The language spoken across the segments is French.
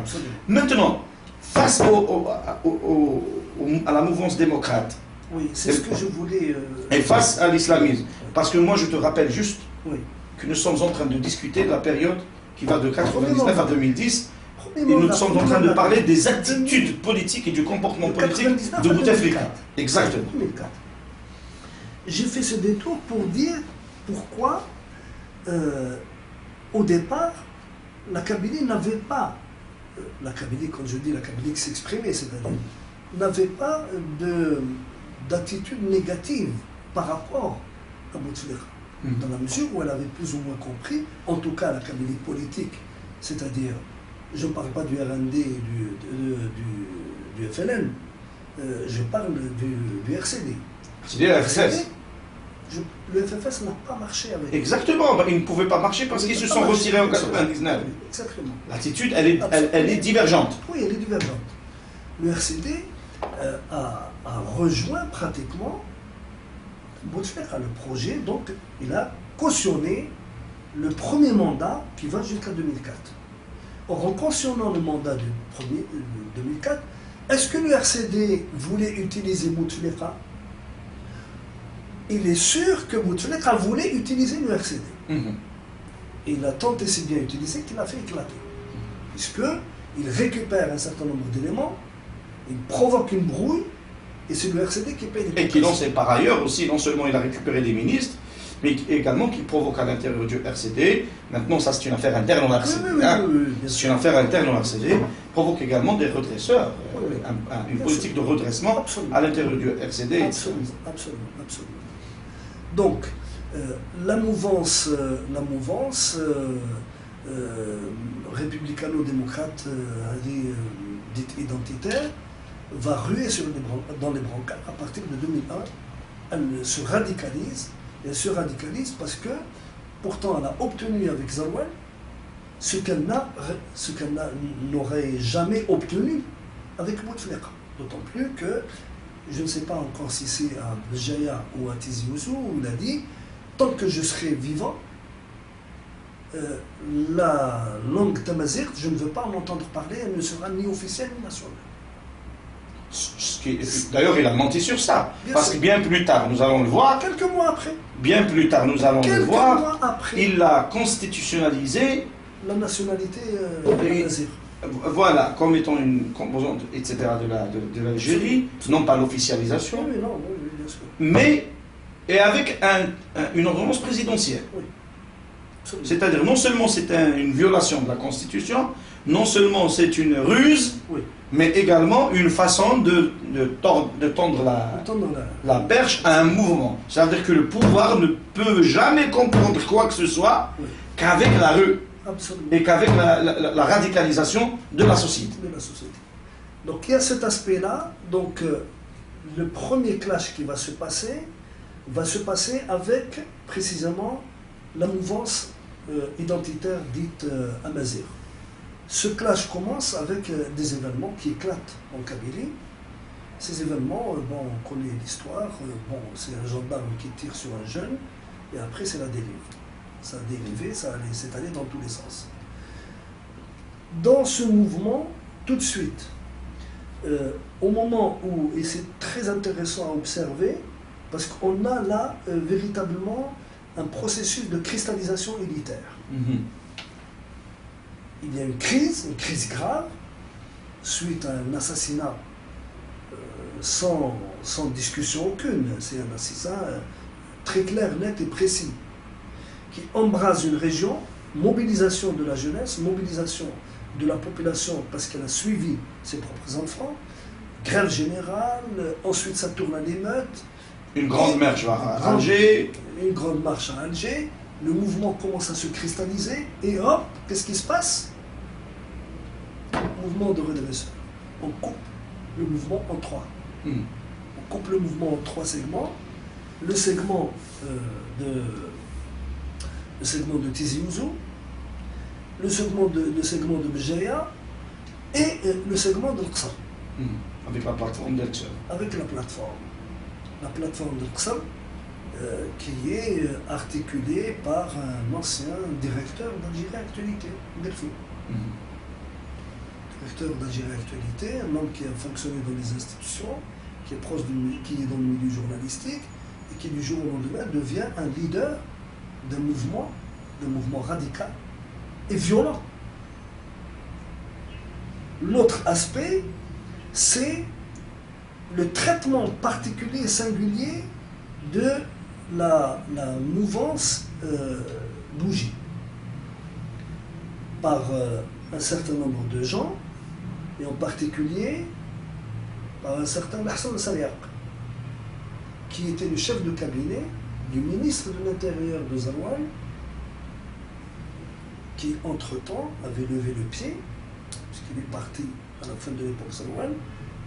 Absolument. Maintenant, face à la mouvance démocrate, Oui, c'est ce que je voulais... et face à l'islamisme, parce que moi je te rappelle juste Oui. que nous sommes en train de discuter de la période qui va de 99 à 2010, et Premièrement, nous sommes en train de parler des attitudes politiques et du comportement de politique 99 de à Bouteflika. 2004. Exactement. 2004. J'ai fait ce détour pour dire pourquoi, au départ, la Kabylie n'avait pas, la Kabylie, quand je dis la Kabylie qui s'exprimait, c'est-à-dire, n'avait pas d'attitude négative par rapport à Bouteflika. Dans la mesure où elle avait plus ou moins compris, en tout cas la Kabylie politique, c'est-à-dire, je ne parle pas du RND et du FLN, je parle du RCD. C'est le FFS. Le FFS n'a pas marché avec. Exactement, ils ne pouvaient pas marcher parce qu'ils se sont retirés en 99. Exactement. L'attitude, elle est divergente. Oui, elle est divergente. Le RCD a rejoint pratiquement Bouteflika, le projet, donc il a cautionné le premier mandat qui va jusqu'à 2004. Or, en cautionnant le mandat du premier 2004, est-ce que le RCD voulait utiliser Bouteflika? Il est sûr que Bouteflika voulait utiliser le RCD. Et il a tenté si bien utiliser qu'il a fait éclater. Puisqu'il récupère un certain nombre d'éléments, il provoque une brouille, et c'est le RCD qui paye les Et qui lance par ailleurs aussi, non seulement il a récupéré des ministres, mais également qui provoque à l'intérieur du RCD. Maintenant, ça c'est une affaire interne au RCD. C'est une affaire interne au RCD. Provoque également des redresseurs, une politique de redressement à l'intérieur du RCD. Absolument. Donc, la mouvance républicano-démocrate, dite identitaire, va ruer dans les brancards à partir de 2001. Elle se radicalise. Elle se radicalise parce que, pourtant, elle a obtenu avec Zarouel ce qu'elle n'aurait jamais obtenu avec Bouteflika. D'autant plus que, je ne sais pas encore si c'est à Béjaïa ou à Tizi Ouzou, où il a dit, tant que je serai vivant, la langue tamazight, je ne veux pas en entendre parler, elle ne sera ni officielle ni nationale. D'ailleurs, il a menti sur ça. Parce que bien plus tard, nous allons le voir. Quelques mois après. Bien plus tard, nous allons le voir. Quelques mois après. Il a constitutionnalisé la nationalité tamazight. Voilà, comme étant une composante, etc., de l'Algérie, non pas l'officialisation, oui, non, oui, bien sûr. Mais et avec une ordonnance présidentielle. Oui. C'est-à-dire, non seulement c'est une violation de la Constitution, non seulement c'est une ruse, oui, mais également une façon de tendre la perche à un mouvement. C'est-à-dire que le pouvoir ne peut jamais comprendre quoi que ce soit qu'avec la rue. Absolument. Et qu'avec la radicalisation de la société. Donc il y a cet aspect-là. Donc le premier clash qui va se passer avec précisément la mouvance identitaire dite amazigh. Ce clash commence avec des événements qui éclatent en Kabylie. Ces événements, on connaît l'histoire, c'est un gendarme qui tire sur un jeune, et après c'est la dérive. Ça a dérivé, c'est allé dans tous les sens. Dans ce mouvement, tout de suite, au moment où, et c'est très intéressant à observer, parce qu'on a là véritablement un processus de cristallisation élitaire. Il y a une crise grave, suite à un assassinat sans discussion aucune. C'est un assassinat très clair, net et précis, qui embrase une région, mobilisation de la jeunesse, mobilisation de la population parce qu'elle a suivi ses propres enfants, grève générale, ensuite ça tourne à l'émeute. Une grande marche à Alger. Une grande marche à Alger, le mouvement commence à se cristalliser et hop, qu'est-ce qui se passe? Mouvement de redresseur. On coupe le mouvement en trois. On coupe le mouvement en trois segments. Le segment de Tizi Ouzou, le segment de Béjaïa et le segment de l'Aqsa. Avec la plateforme d'Aqsa. Avec la plateforme. La plateforme de l'Aqsa qui est articulée par un ancien directeur d'Algérie Actualité, Delphi. acteur d'Algérie Actualité, un homme qui a fonctionné dans les institutions, qui est qui est dans le milieu journalistique, et qui du jour au lendemain devient un leader d'un mouvement radical et violent. L'autre aspect, c'est le traitement particulier et singulier de la mouvance bougie par un certain nombre de gens, et en particulier par un certain Hassan Sariaq, qui était le chef de cabinet du ministre de l'Intérieur de Zarouane, qui entre-temps avait levé le pied, puisqu'il est parti à la fin de l'époque Zarouane.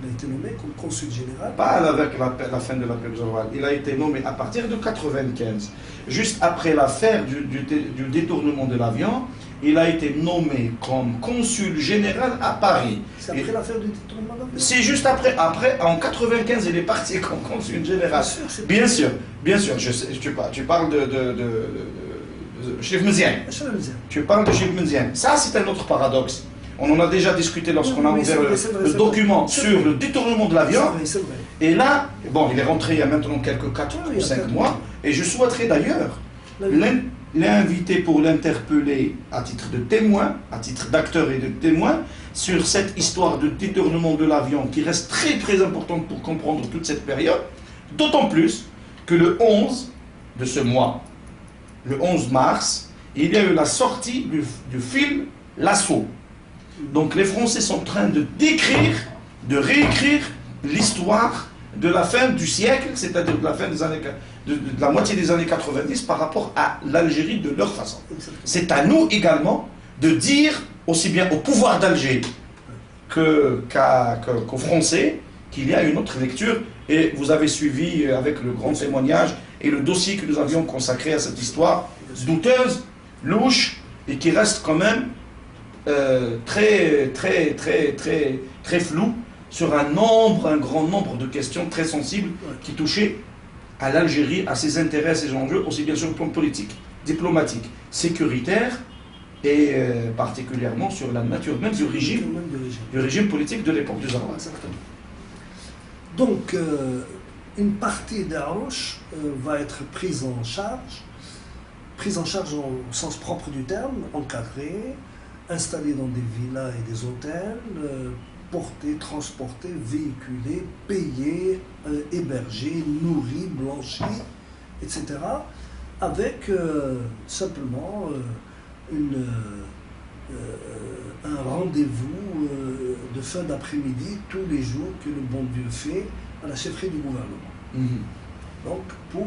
Il a été nommé comme consul général. Pas avec la fin de l'époque Zarouane. Il a été nommé à partir de 1995. Juste après l'affaire du détournement de l'avion, il a été nommé comme consul général à Paris. C'est après l'affaire du détournement de l'avion? C'est juste après. Après, en 1995, il est parti comme consul général. Bien sûr. Tu parles de Chef Mziane. Tu parles de Chef Mziane. Ça, c'est un autre paradoxe. On en a déjà discuté lorsqu'on a ouvert le document sur le détournement de l'avion. Et là, bon, il est rentré il y a maintenant quelques 4 ou 5 mois. Et je souhaiterais d'ailleurs l'inviter pour l'interpeller à titre de témoin, à titre d'acteur et de témoin, sur cette histoire de détournement de l'avion qui reste très très importante pour comprendre toute cette période. D'autant plus que le 11 de ce mois, le 11 mars, il y a eu la sortie du film L'Assaut. Donc les Français sont en train de réécrire l'histoire de la fin du siècle, c'est-à-dire de la fin des années, de la moitié des années 90 par rapport à l'Algérie de leur façon. C'est à nous également de dire, aussi bien au pouvoir d'Alger qu'aux Français, qu'il y a une autre lecture. Et vous avez suivi avec le grand témoignage et le dossier que nous avions consacré à cette histoire douteuse, louche, et qui reste quand même très flou sur un grand nombre de questions très sensibles qui touchaient à l'Algérie, à ses intérêts, à ses enjeux, aussi bien sur le plan politique, diplomatique, sécuritaire et particulièrement sur la nature même du régime politique de l'époque du Zarouane. Donc, une partie d'Aouch va être prise en charge au sens propre du terme, encadrée, installée dans des villas et des hôtels, portée, transportée, véhiculée, payée, hébergée, nourrie, blanchie, etc. Avec simplement un rendez-vous de fin d'après-midi tous les jours que le bon Dieu fait à la chefferie du gouvernement. Donc pour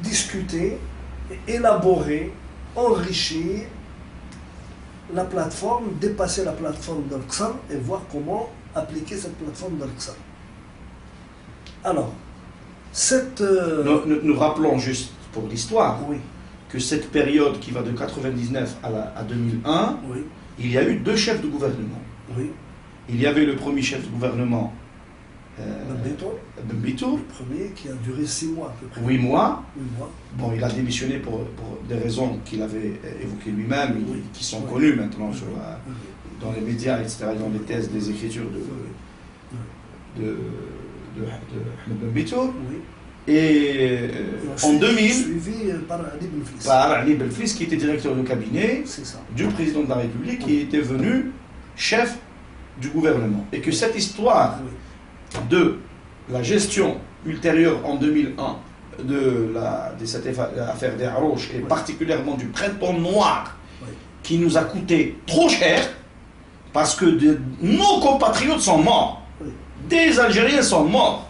discuter, élaborer, enrichir la plateforme, dépasser la plateforme d'Al-Qsam et voir comment appliquer cette plateforme d'Al-Qsam. Alors, nous rappelons juste pour l'histoire oui. que cette période qui va de 1999 à 2001, oui. il y a eu 2 chefs de gouvernement. Oui. Il y avait le premier chef de gouvernement, Ben Bitour, le premier qui a duré 6 mois à peu près. 8 mois. 8 mois. Bon, il a démissionné pour des raisons qu'il avait évoquées lui-même, oui. qui sont connues maintenant sur oui. dans les médias, etc., dans les thèses, des écritures de Ben Bitour. Oui. Et en 2000, suivi par Ali Benflis. Par Ali Benflis, qui était directeur de cabinet du président de la République, qui était venu chef du gouvernement. Et que cette histoire de la gestion ultérieure en 2001 de cette affaire des Harouch, et particulièrement du printemps noir, qui nous a coûté trop cher, parce que nos compatriotes sont morts, des Algériens sont morts,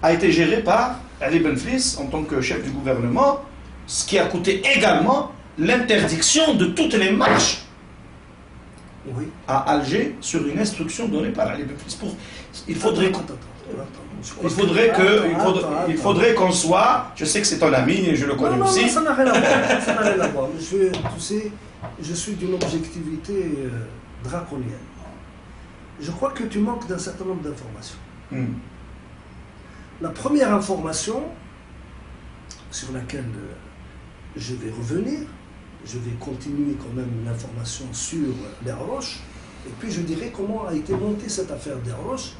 a été géré par Ali Benflis en tant que chef du gouvernement, ce qui a coûté également l'interdiction de toutes les marches à Alger sur une instruction donnée par Ali Benflis. Il faudrait qu'on soit, je sais que c'est ton ami et je le connais aussi. Non, ça n'a rien à voir. Ça n'a rien à voir. Tu sais, je suis d'une objectivité draconienne. Je crois que tu manques d'un certain nombre d'informations. La première information sur laquelle je vais revenir, je vais continuer quand même l'information sur les Haroches, et puis je dirai comment a été montée cette affaire des Haroches,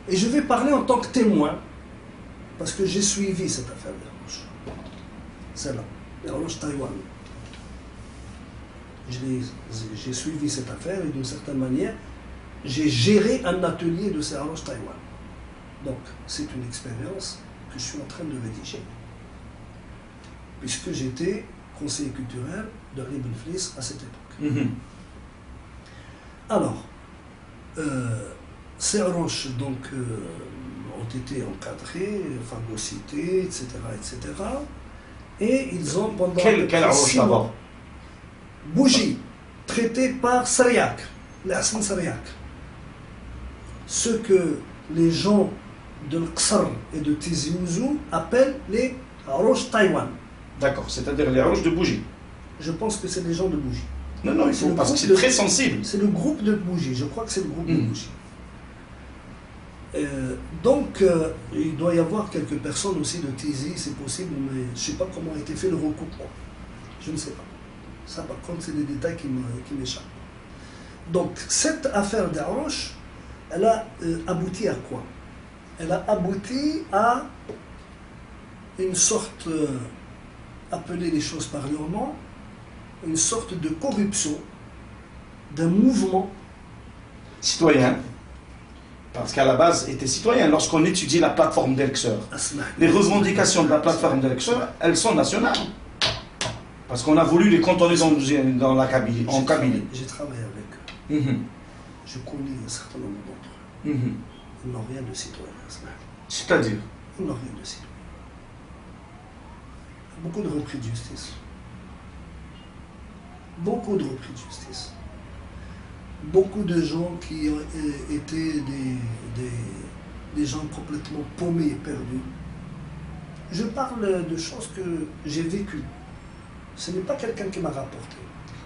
et je vais parler en tant que témoin, parce que j'ai suivi cette affaire des Haroches. Celle-là, les Haroches Taïwan. J'ai suivi cette affaire et d'une certaine manière, j'ai géré un atelier de ces Haroches Taïwan. Donc, c'est une expérience que je suis en train de rédiger. Puisque j'étais conseiller culturel de Ibn Flis à cette époque. Alors, ces Haroches donc, ont été encadrés, phagocytés, etc., etc. Et ils ont pendant... Quel Haroche d'abord? Bougie, traité par Sariak, l'Hassan Sariak. Ce que les gens de l'Qsar et de Tizi Ouzou appellent les Haroches Taïwan. D'accord, c'est-à-dire les Haroches de Bougie. Je pense que c'est les gens de Bougie. Non, non, il faut, parce que c'est très sensible. C'est le groupe de Bougie, je crois que c'est le groupe de Bougie. Donc, il doit y avoir quelques personnes aussi de Tizi, c'est possible, mais je ne sais pas comment a été fait le recoupement. Je ne sais pas. Ça, par contre, c'est des détails qui m'échappent. Donc, cette affaire d'Haroche, elle a abouti à quoi? Elle a abouti à une sorte, appeler les choses par leur nom, une sorte de corruption d'un mouvement citoyen. Parce qu'à la base, était citoyen. Lorsqu'on étudie la plateforme d'Elxeur, les revendications de la plateforme d'Elxeur, elles sont nationales. Parce qu'on a voulu les cantonner dans la Kabylie, en Kabylie. J'ai travaillé avec eux. Je connais un certain nombre d'entre eux. Ils n'ont rien de citoyen. C'est-à-dire? Ils n'ont rien de citoyen. Beaucoup de repris de justice. Beaucoup de repris de justice. Beaucoup de gens qui ont été des gens complètement paumés et perdus. Je parle de choses que j'ai vécues. Ce n'est pas quelqu'un qui m'a rapporté.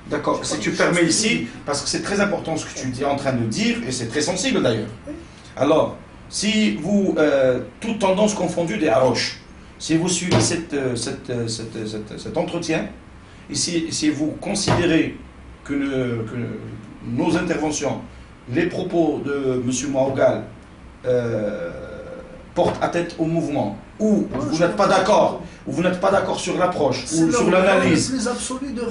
D'accord, si tu permets ici, parce que c'est très important ce que tu es en train de dire, et c'est très sensible d'ailleurs. Oui. Alors, si vous, toutes tendances confondues des Haroches, si vous suivez cet entretien, et si vous considérez que nos interventions, les propos de M. Maougal portent atteinte au mouvement, ou vous n'êtes pas d'accord, ou vous n'êtes pas d'accord sur l'approche, ou sur l'analyse,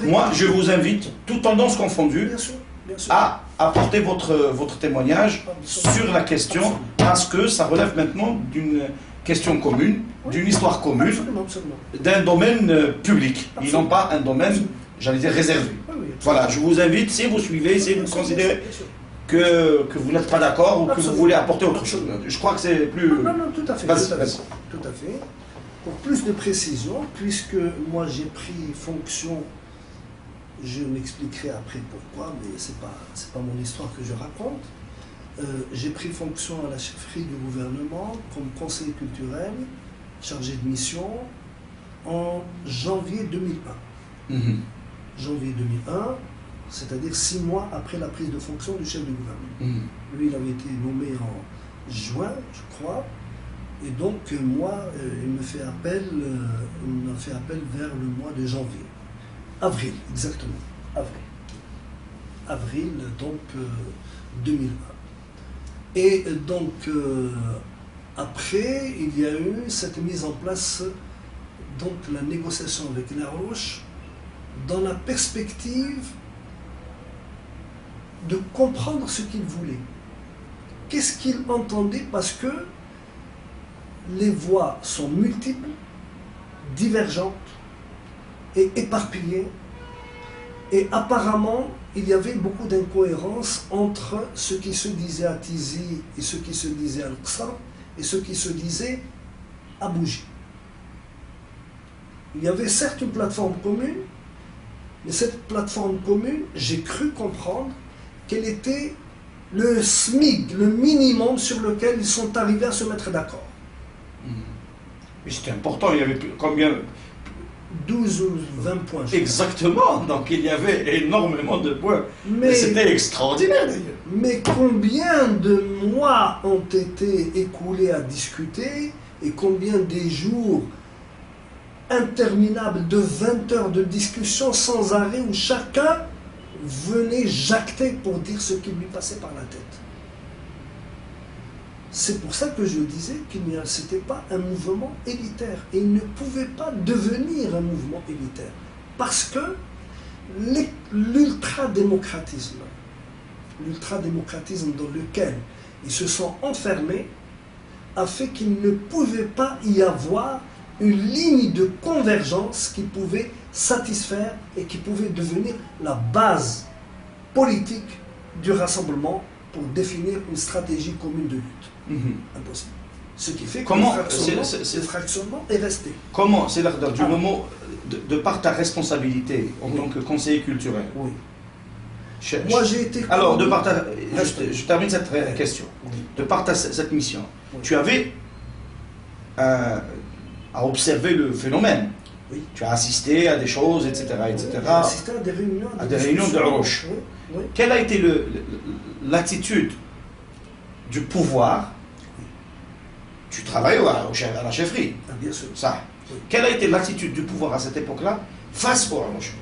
moi je vous invite, toutes tendances confondues, à apporter votre témoignage sur la question, parce que ça relève maintenant d'une question commune, d'une histoire commune, d'un domaine public, et non pas un domaine, j'allais dire, réservé. Voilà, je vous invite, si vous suivez, si vous considérez que vous n'êtes pas d'accord ou que vous voulez apporter autre chose. Je crois que c'est plus... Non, tout à fait. Tout à fait. Pour plus de précision, puisque moi j'ai pris fonction, je m'expliquerai après pourquoi, mais c'est pas mon histoire que je raconte. J'ai pris fonction à la chefferie du gouvernement comme conseiller culturel, chargé de mission, en janvier 2001. Janvier 2001, c'est-à-dire 6 mois après la prise de fonction du chef du gouvernement. Lui, il avait été nommé en juin, je crois, et donc moi, il m'a fait appel vers le mois de janvier. Avril, exactement. Avril, donc 2001. Et donc, après, il y a eu cette mise en place, donc la négociation avec les Haroches, dans la perspective de comprendre ce qu'ils voulaient. Qu'est-ce qu'ils entendaient? Parce que les voix sont multiples, divergentes et éparpillées. Et apparemment, il y avait beaucoup d'incohérences entre ce qui se disait à Tizi et ce qui se disait à Al-Qsar et ce qui se disait à Bougie. Il y avait certes une plateforme commune, mais cette plateforme commune, j'ai cru comprendre qu'elle était le SMIC, le minimum sur lequel ils sont arrivés à se mettre d'accord. Mais c'était important, il y avait combien? 12 ou 20 points. Exactement, donc il y avait énormément de points. Mais c'était extraordinaire d'ailleurs. Mais combien de mois ont été écoulés à discuter et combien des jours interminable de 20 heures de discussion sans arrêt où chacun venait jacter pour dire ce qui lui passait par la tête. C'est pour ça que je disais c'était pas un mouvement élitaire et il ne pouvait pas devenir un mouvement élitaire parce que l'ultradémocratisme dans lequel ils se sont enfermés a fait qu'il ne pouvait pas y avoir une ligne de convergence qui pouvait satisfaire et qui pouvait devenir la base politique du rassemblement pour définir une stratégie commune de lutte. Impossible. Ce qui fait que le fractionnement est resté. Comment, c'est l'heure du moment, de par ta responsabilité en tant que conseiller culturel. Oui. Moi j'ai été... Alors, de par ta... je termine cette question. Oui. De par cette mission, Oui. tu avais à observer le phénomène. Oui. Tu as assisté à des choses, etc. etc. J'ai assisté à des réunions. À des réunions de Roche. Oui. Oui. Quelle a été l'attitude du pouvoir? Tu travailles à la chefferie. Ah, bien sûr. Ça. Oui. Quelle a été l'attitude du pouvoir à cette époque-là face au Roche?